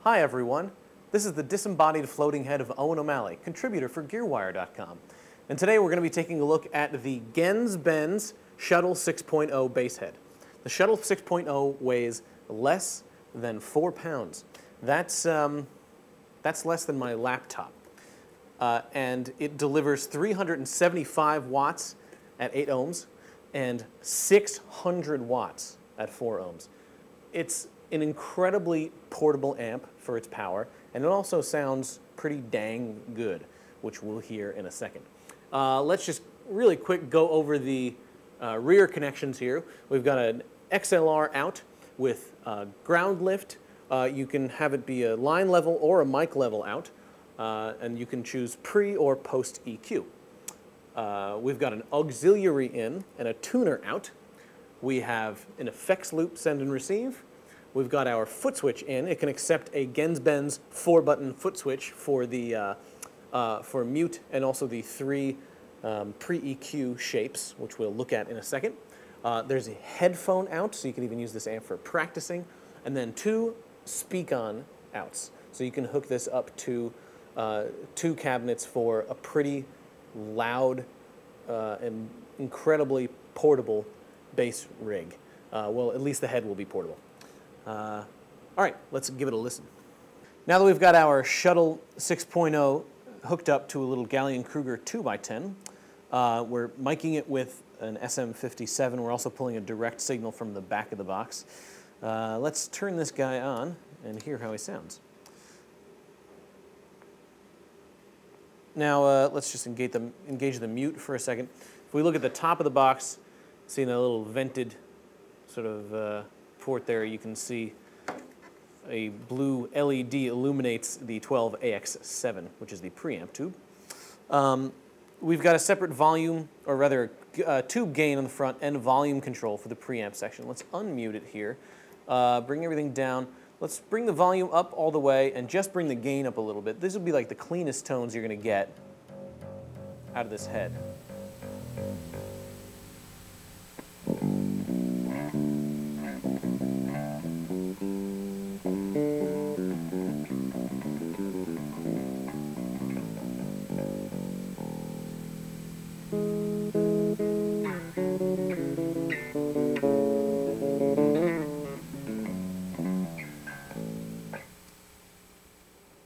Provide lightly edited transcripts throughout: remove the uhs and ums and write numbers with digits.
Hi everyone, this is the disembodied floating head of Owen O'Malley, contributor for GearWire.com. And today we're going to be taking a look at the Gens-Benz Shuttle 6.0 bass head. The Shuttle 6.0 weighs less than 4 pounds. That's less than my laptop. And it delivers 375 watts at 8 ohms and 600 watts at 4 ohms. It's an incredibly portable amp for its power, and it also sounds pretty dang good, which we'll hear in a second. Let's just really quick go over the rear connections here. We've got an XLR out with ground lift. You can have it be a line level or a mic level out, and you can choose pre or post EQ. We've got an auxiliary in and a tuner out. We have an effects loop send and receive. We've got our foot switch in. It can accept a Gens-Benz 4-button foot switch for the for mute and also the 3 pre-EQ shapes, which we'll look at in a second. There's a headphone out, so you can even use this amp for practicing, and then 2 speak-on outs. So you can hook this up to 2 cabinets for a pretty loud and incredibly portable bass rig. Well, at least the head will be portable. All right, let's give it a listen. Now that we've got our Shuttle 6.0 hooked up to a little Gallien-Kruger 2x10, we're miking it with an SM57. We're also pulling a direct signal from the back of the box. Let's turn this guy on and hear how he sounds. Now let's just engage the mute for a second. If we look at the top of the box, see that little vented sort of port there, you can see a blue LED illuminates the 12AX7, which is the preamp tube. We've got a separate volume, or rather tube gain on the front and volume control for the preamp section. Let's unmute it here, bring everything down. Let's bring the volume up all the way and just bring the gain up a little bit. This will be like the cleanest tones you're going to get out of this head.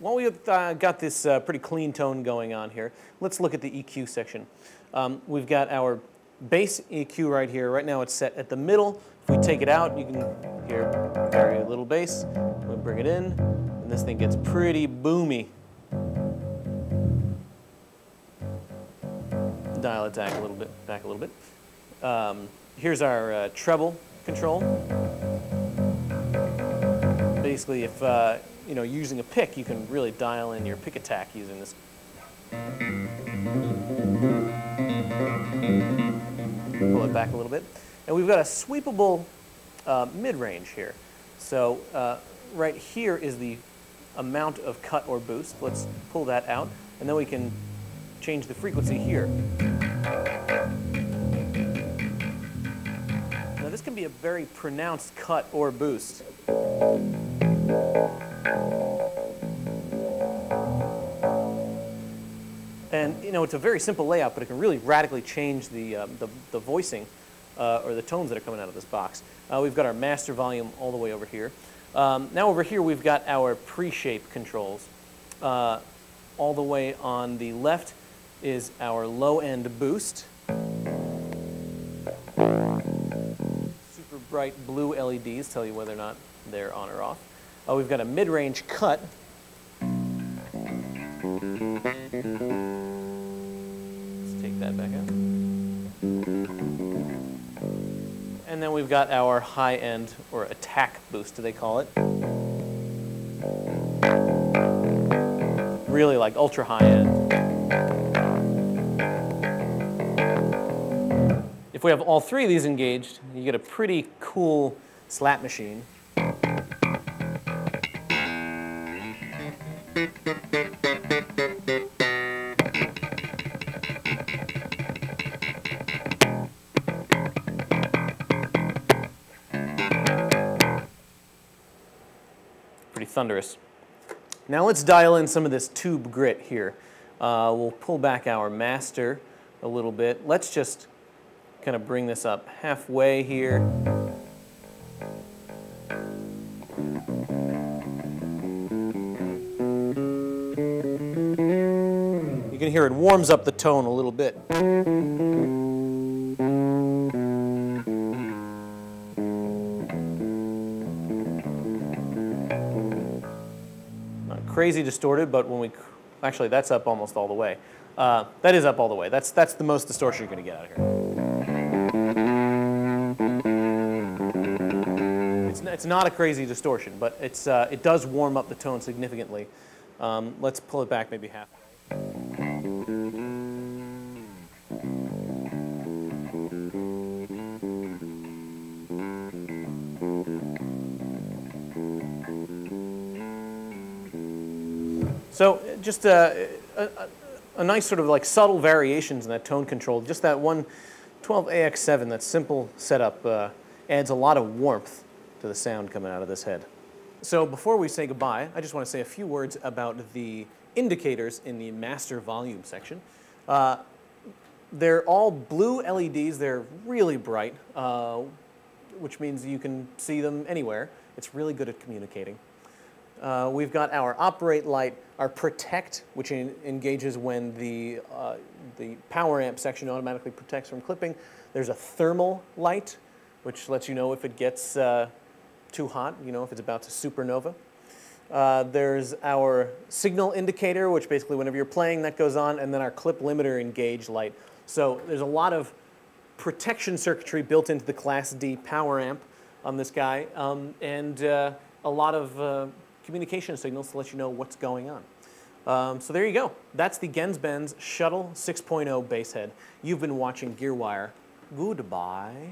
While we've got this pretty clean tone going on here, let's look at the EQ section. We've got our bass EQ right here. Right now it's set at the middle. If we take it out, you can hear very little bass. We bring it in, and this thing gets pretty boomy. Dial it back a little bit. Here's our treble control. Basically, if you know, using a pick, you can really dial in your pick attack using this. Pull it back a little bit. And we've got a sweepable mid-range here. So right here is the amount of cut or boost. Let's pull that out, and then we can change the frequency here. Now this can be a very pronounced cut or boost. And you know, it's a very simple layout, but it can really radically change the voicing or the tones that are coming out of this box. We've got our master volume all the way over here. Now over here we've got our pre-shape controls. All the way on the left is our low-end boost. Super bright blue LEDs tell you whether or not they're on or off. We've got a mid-range cut. Let's take that back out. And then we've got our high-end, or attack boost, do they call it? Really like ultra high-end. If we have all 3 of these engaged, you get a pretty cool slap machine. Pretty thunderous. Now let's dial in some of this tube grit here. We'll pull back our master a little bit. Let's just kind of bring this up halfway here. You can hear it warms up the tone a little bit. Not crazy distorted, but when we actually that's up almost all the way. That is up all the way. That's the most distortion you're going to get out of here. It's not a crazy distortion, but it does warm up the tone significantly. Let's pull it back maybe half. So just a nice sort of like subtle variations in that tone control. Just that 112AX7, that simple setup, adds a lot of warmth to the sound coming out of this head. So before we say goodbye, I just want to say a few words about the indicators in the master volume section. They're all blue LEDs. They're really bright, which means you can see them anywhere. It's really good at communicating. We've got our operate light, our protect, which engages when the power amp section automatically protects from clipping. There's a thermal light, which lets you know if it gets too hot, you know, if it's about to supernova. There's our signal indicator, which basically whenever you're playing that goes on, and then our clip limiter engage light. So there's a lot of protection circuitry built into the Class D power amp on this guy, and a lot of communication signals to let you know what's going on. So there you go. That's the Gens-Benz Shuttle 6.0 bass head. You've been watching GearWire. Goodbye.